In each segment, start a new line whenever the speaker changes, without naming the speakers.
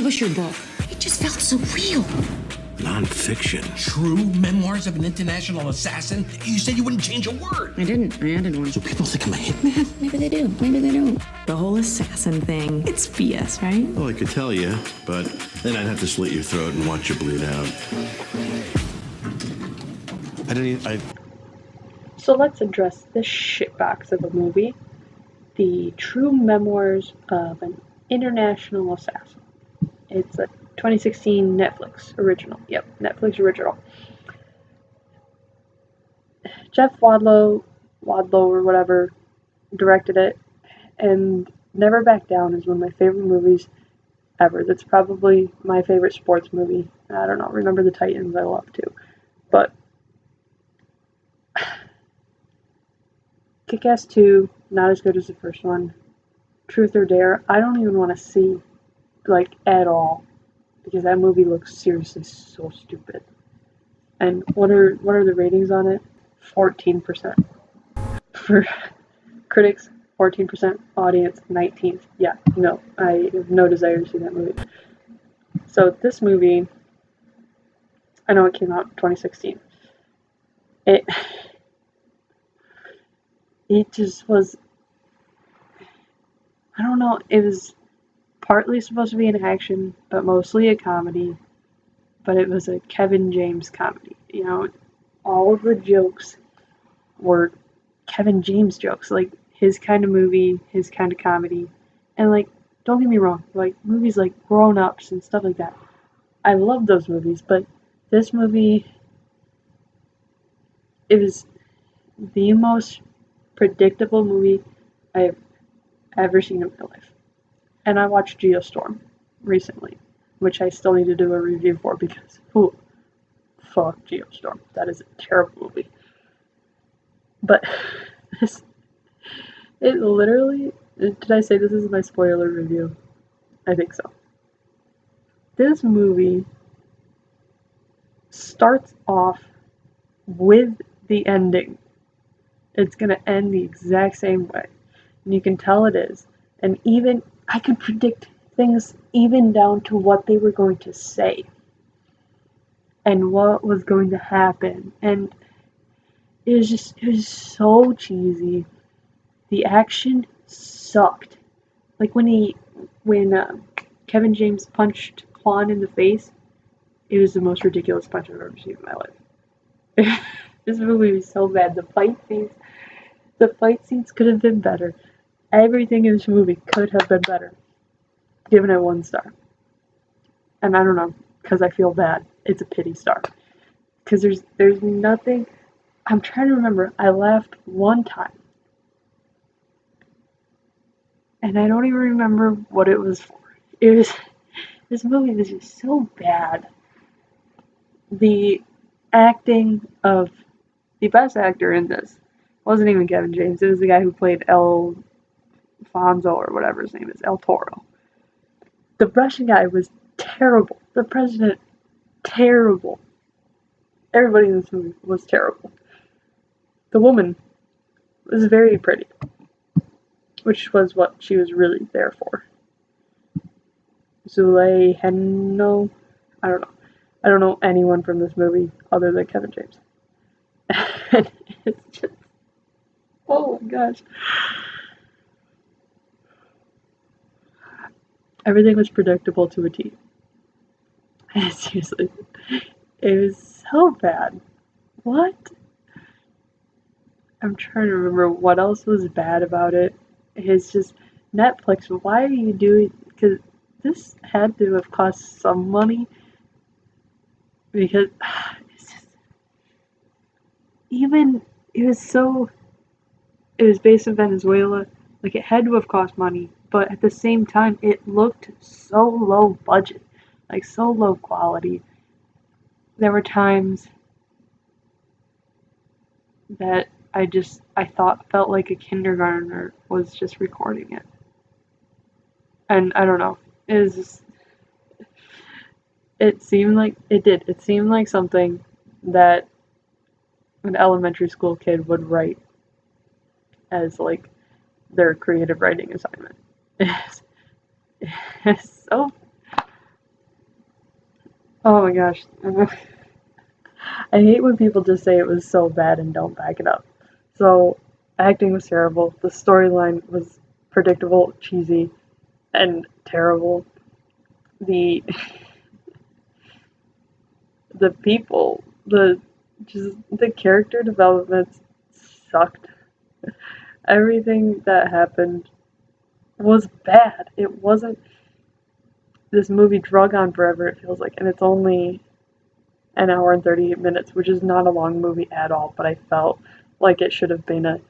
publish your book. It just felt so real.
Non-fiction.
True memoirs of an international assassin? You said you wouldn't change a word.
I didn't. I added one.
So people think I'm a hitman?
Maybe they do. Maybe they don't.
The whole assassin thing, it's BS, right?
Well, I could tell you, but then I'd have to slit your throat and watch you bleed out.
So let's address this shitbox of a movie. The True Memoirs of an International Assassin. It's a 2016 Netflix original. Yep, Netflix original. Jeff Wadlow or whatever, directed it, and Never Back Down is one of my favorite movies ever. That's probably my favorite sports movie. I don't know, Remember the Titans I love too. But Kick-Ass 2, not as good as the first one. Truth or Dare, I don't even want to see, like, at all. Because that movie looks seriously so stupid. And what are the ratings on it? 14%. For critics, 14%. Audience, 19%. Yeah, no. I have no desire to see that movie. So this movie, I know it came out in 2016. It just was, I don't know, it was partly supposed to be an action, but mostly a comedy. But it was a Kevin James comedy. You know, all of the jokes were Kevin James jokes, like his kind of movie, his kind of comedy. And like, don't get me wrong, like movies like Grown Ups and stuff like that. I love those movies, but this movie, it was the most predictable movie I have ever seen in my life. And I watched Geostorm recently, which I still need to do a review for because, fuck Geostorm. That is a terrible movie. But it literally, did I say this is my spoiler review? I think so. This movie starts off with the ending. It's going to end the exact same way. And you can tell it is. And even, I could predict things even down to what they were going to say. And what was going to happen. And it was so cheesy. The action sucked. Like when Kevin James punched Quan in the face, it was the most ridiculous punch I've ever seen in my life. This movie was so bad. The fight scenes could have been better. Everything in this movie could have been better. Giving it 1 star. And I don't know, because I feel bad. It's a pity star. Because there's nothing. I'm trying to remember. I laughed one time. And I don't even remember what it was for. This movie was just so bad. The acting of the best actor in this wasn't even Kevin James. It was the guy who played El Fonzo or whatever his name is, El Toro. The Russian guy was terrible. The president, terrible. Everybody in this movie was terrible. The woman was very pretty, which was what she was really there for. Zulay Henno, I don't know. I don't know anyone from this movie other than Kevin James. And it's just, oh my gosh. Everything was predictable to a T. Seriously. It was so bad. What? I'm trying to remember what else was bad about it. It's just, Netflix, why are you doing, because this had to have cost some money. Because it's just, even, it was based in Venezuela, like it had to have cost money, but at the same time, it looked so low budget, like so low quality. There were times that I felt like a kindergartner was just recording it. And I don't know, it seemed like something that an elementary school kid would write as like their creative writing assignment. It's so, Oh my gosh. I hate when people just say it was so bad and don't back it up. So, acting was terrible. The storyline was predictable, cheesy, and terrible. The the people, the character developments sucked. Everything that happened was bad. It wasn't this movie drug on forever, it feels like, and it's only an hour and 38 minutes, which is not a long movie at all, but I felt like it should have been a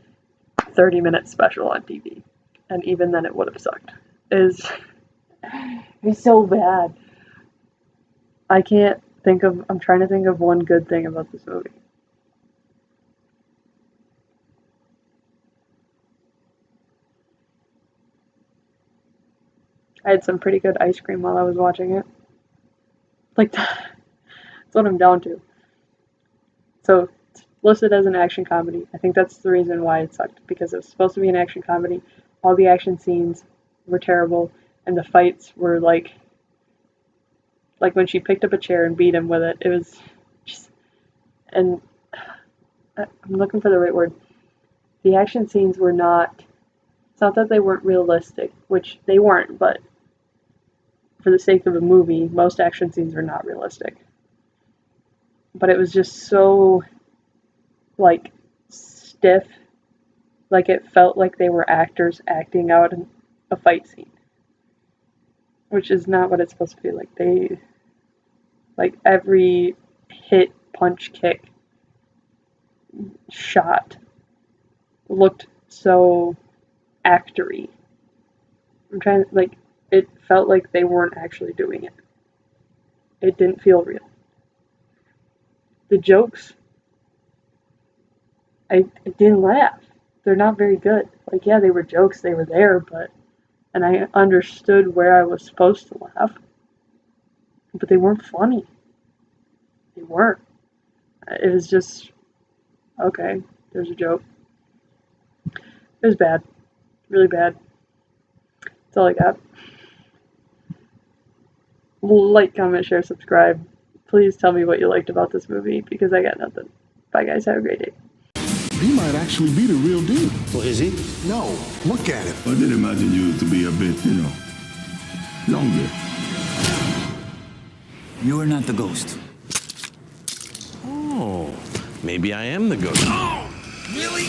30-minute special on TV. And even then it would have sucked. It's so bad. I'm trying to think of one good thing about this movie. I had some pretty good ice cream while I was watching it. Like, that's what I'm down to. So, it's listed as an action comedy. I think that's the reason why it sucked, because it was supposed to be an action comedy. All the action scenes were terrible, and the fights were like when she picked up a chair and beat him with it, it was just, and I'm looking for the right word. The action scenes were not, it's not that they weren't realistic, which they weren't, but for the sake of the movie, most action scenes were not realistic. But it was just so, like, stiff. Like, it felt like they were actors acting out a fight scene. Which is not what it's supposed to be like. Every hit, punch, kick, shot looked so actory. It felt like they weren't actually doing it. It didn't feel real. The jokes, I didn't laugh. They're not very good. Like, yeah, they were jokes, they were there, and I understood where I was supposed to laugh, but they weren't funny. They weren't. It was just, okay, there's a joke. It was bad. Really bad. That's all I got. Like, comment, share, subscribe. Please tell me what you liked about this movie, because I got nothing. Bye, guys. Have a great day.
He might actually be the real deal.
Well, is he?
No, look at him.
I did imagine you to be a bit, longer.
You are not the ghost.
Oh, maybe I am the ghost.
Oh, really?